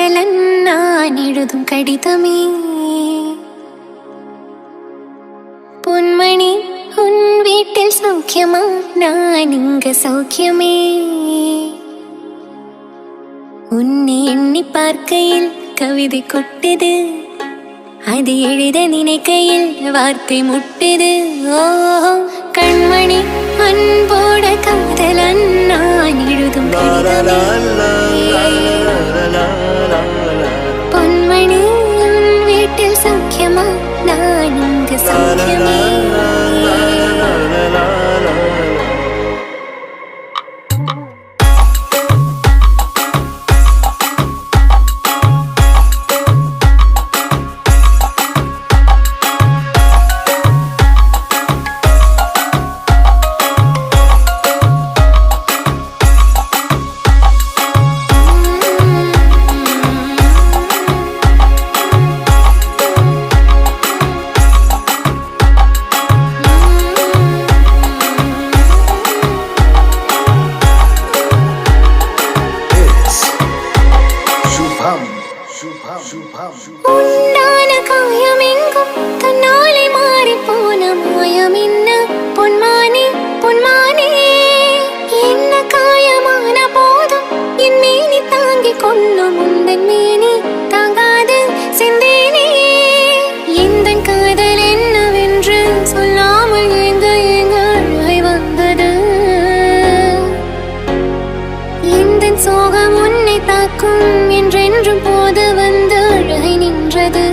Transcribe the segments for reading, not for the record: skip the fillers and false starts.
காதலன் நான் எழுதும் கடிதமே. பொன்மணி உன் வீட்டில் சௌக்கியமா, நான் இங்க சௌக்கியமே. உன்னை எண்ணி பார்க்கையில் கவிதை கொட்டுது, அது எழுத நினைக்கையில் வார்த்தை முட்டுது. ஓ கண்மணி அன்போட காதலன் நான் எழுதும் கடிதமே. பொன்மணி உன் வீட்டில் சௌக்கியமா, நான் இங்கு சௌக்கியமே. உன்னான காயமெங்கும் தன்னாலே மாறி போன மாயம் என்ன பொன்மானே பொன்மானே. என்ன காயமான போதும் என் மேனி தாங்கிக் கொள்ளும் உந்தன் மேனி தாங்காது செந்தேனே. எந்த காதல் என்னவென்று சொல்லாமல் எங்க அழகை வந்தது. எந்த சோகம் உன்னை தாக்கும் என்றென்றும் போது வந்து அழகை நின்றது.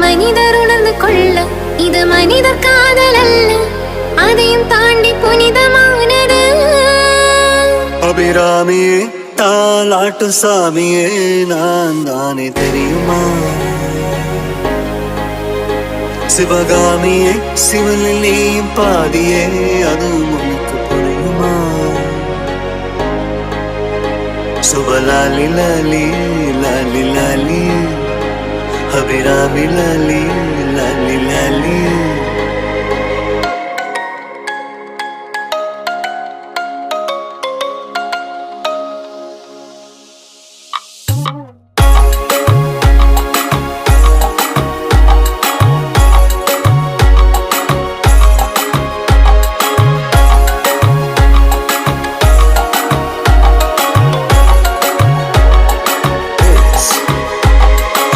மனிதர் உணர்ந்து கொள்ள இது மனிதர் காதல் அல்ல, அதையும் தாண்டி புனிதமானது. அபிராமியே தாலாட்டு சாமியே நான் தானே தெரியுமா. சிவகாமியே சிவனில் நீயும் பாதியே, அதுவும் உனக்கு புரியுமா. சுபலாலி லாலி லாலி லாலி, அபிராமி லாலி லாலி லாலி.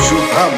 Shubham.